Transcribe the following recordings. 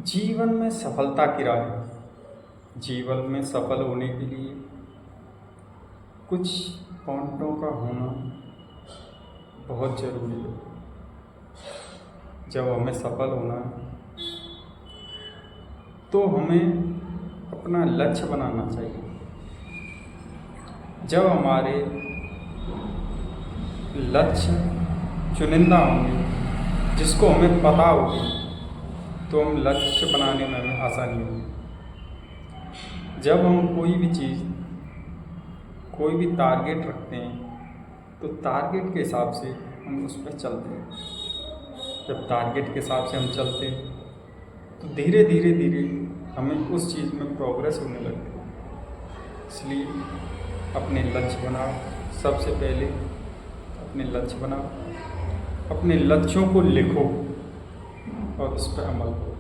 जीवन में सफलता की राह। जीवन में सफल होने के लिए कुछ पॉइंटों का होना बहुत ज़रूरी है। जब हमें सफल होना है तो हमें अपना लक्ष्य बनाना चाहिए। जब हमारे लक्ष्य चुनिंदा होंगे जिसको हमें पता होगी तो हम लक्ष्य बनाने में हमें आसानी होगी। जब हम कोई भी चीज़, कोई भी टारगेट रखते हैं तो टारगेट के हिसाब से हम उस पर चलते हैं। जब टारगेट के हिसाब से हम चलते हैं तो धीरे धीरे धीरे हमें उस चीज़ में प्रोग्रेस होने लगती है। इसलिए अपने लक्ष्य बनाओ। सबसे पहले अपने लक्ष्य बनाओ, अपने लक्ष्यों को लिखो और उस पर अमल करो।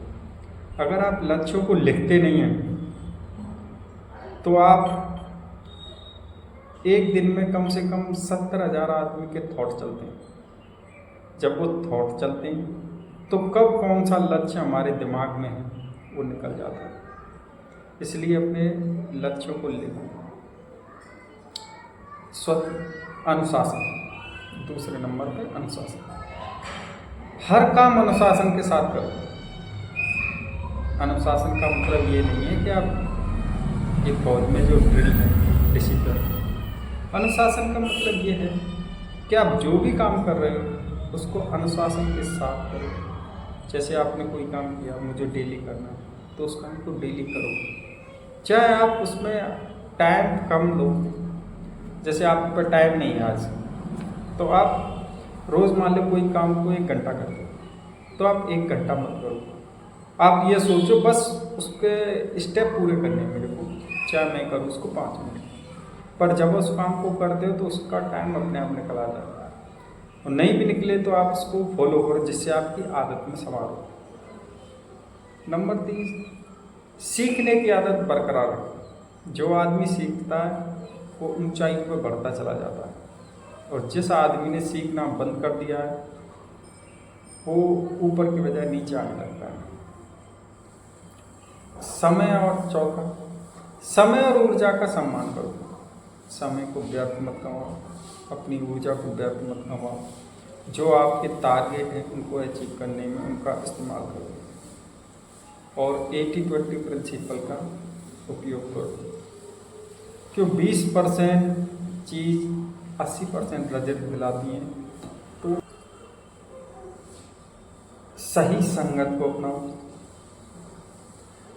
अगर आप लक्ष्यों को लिखते नहीं हैं तो आप एक दिन में कम से कम 70,000 आदमी के थॉट चलते हैं। जब वो थॉट चलते हैं तो कब कौन सा लक्ष्य हमारे दिमाग में है वो निकल जाता है। इसलिए अपने लक्ष्यों को लिखो। अनुशासन, दूसरे नंबर पर अनुशासन। हर काम अनुशासन के साथ करो। अनुशासन का मतलब ये नहीं है कि आप ये फौज में जो ड्रिल है, डिसिप्लिन। अनुशासन का मतलब ये है कि आप जो भी काम कर रहे हो उसको अनुशासन के साथ करो। जैसे आपने कोई काम किया, मुझे डेली करना है, तो उस काम को डेली करो। चाहे आप उसमें टाइम कम लो, जैसे आप पर टाइम नहीं है आज, तो आप रोज़ मान लो कोई काम को 1 घंटा करते हो तो आप 1 घंटा मत करो। आप ये सोचो बस उसके स्टेप पूरे करने हैं मेरे को, चाहे मैं करूँ उसको 5 मिनट। पर जब उस काम को करते हो तो उसका टाइम अपने आप निकल आ जाता है। और नहीं भी निकले तो आप उसको फॉलो करो जिससे आपकी आदत में सवार हो। नंबर 3, सीखने की आदत बरकरार रखो। जो आदमी सीखता है वो ऊंचाई पर बढ़ता चला जाता है, और जिस आदमी ने सीखना बंद कर दिया है वो ऊपर की बजाय नीचे आने लगता है। समय और ऊर्जा का सम्मान करो। समय को व्यर्थ मत गंवाओ, अपनी ऊर्जा को व्यर्थ मत गंवाओ। जो आपके टारगेट हैं उनको अचीव करने में उनका इस्तेमाल करो और 80-20 प्रिंसिपल का उपयोग करो। क्यों 20% चीज़ 80% रजत दिलाती हैं। तो सही संगत को अपनाओ।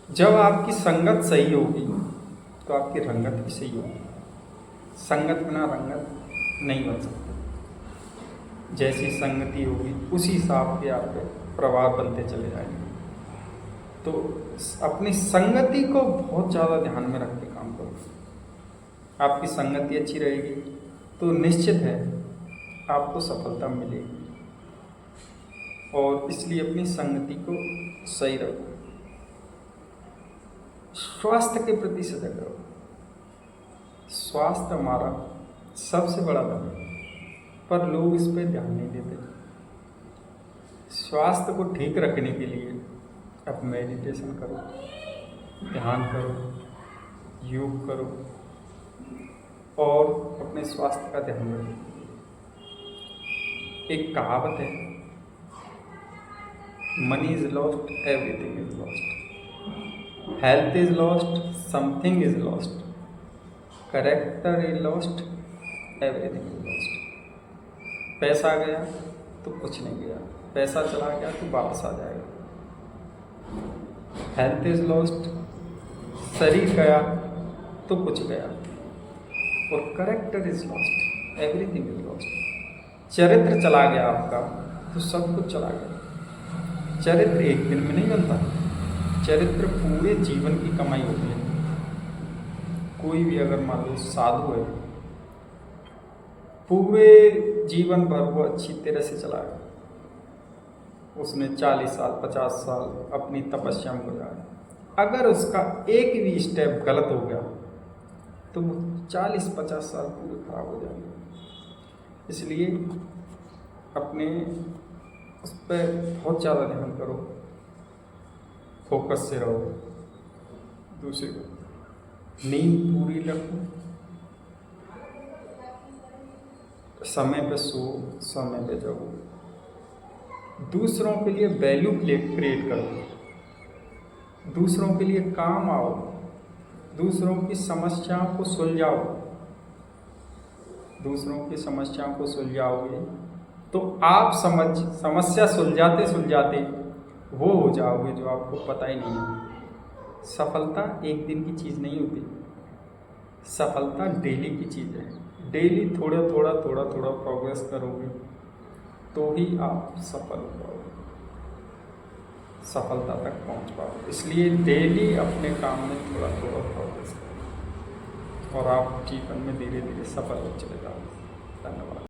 जब आपकी संगत सही होगी तो आपकी रंगत भी सही होगी। संगत बिना रंगत नहीं बन सकती। जैसी संगति होगी उसी हिसाब के आप पे प्रभाव बनते चले जाएंगे। तो अपनी संगति को बहुत ज़्यादा ध्यान में रख के काम करो। आपकी संगति अच्छी रहेगी तो निश्चित है आपको सफलता मिलेगी। और इसलिए अपनी संगति को सही रखो। स्वास्थ्य के प्रति सजग रहो। स्वास्थ्य हमारा सबसे बड़ा धन है, पर लोग इस पर ध्यान नहीं देते। स्वास्थ्य को ठीक रखने के लिए आप मेडिटेशन करो, ध्यान करो, योग करो और अपने स्वास्थ्य का ध्यान रखो। एक कहावत है, money is lost, everything is lost. Health is lost, something is lost. Character is lost, everything is lost. पैसा गया तो कुछ नहीं गया, पैसा चला गया तो वापस आ जाएगा। हेल्थ इज लॉस्ट, शरीर गया तो कुछ गया। और character is lost, everything is lost. चरित्र चला गया आपका तो सब कुछ चला गया। चरित्र एक दिन में नहीं बनता, चरित्र पूरे जीवन की कमाई होती है। कोई भी अगर मान लो साधु है, पूरे जीवन भर वो अच्छी तरह से चलाएगा, उसने 40 साल 50 साल अपनी तपस्या में गुजारे। अगर उसका एक भी स्टेप गलत हो गया तो वो 40-50 साल पूरे खराब हो जाएंगे। इसलिए अपने उस पर बहुत ज़्यादा ध्यान करो फोकस से रहो। दूसरी नींद पूरी रखो, समय पे सो, समय पे जाओ। दूसरों के लिए वैल्यू क्रिएट करो, दूसरों के लिए काम आओ, दूसरों की समस्याओं को सुलझाओ। दूसरों की समस्याओं को सुलझाओगे तो आप समस्या सुलझाते सुलझाते वो हो जाओगे जो आपको पता ही नहीं है। सफलता एक दिन की चीज़ नहीं होती, सफलता डेली की चीज़ है। डेली थोड़ा थोड़ा प्रोग्रेस करोगे तो ही आप सफल हो पाओगे, सफलता तक पहुंच पाओगे। इसलिए डेली अपने काम में थोड़ा प्रोग्रेस करो और आप जीवन में धीरे धीरे सफल हो चले जाओ।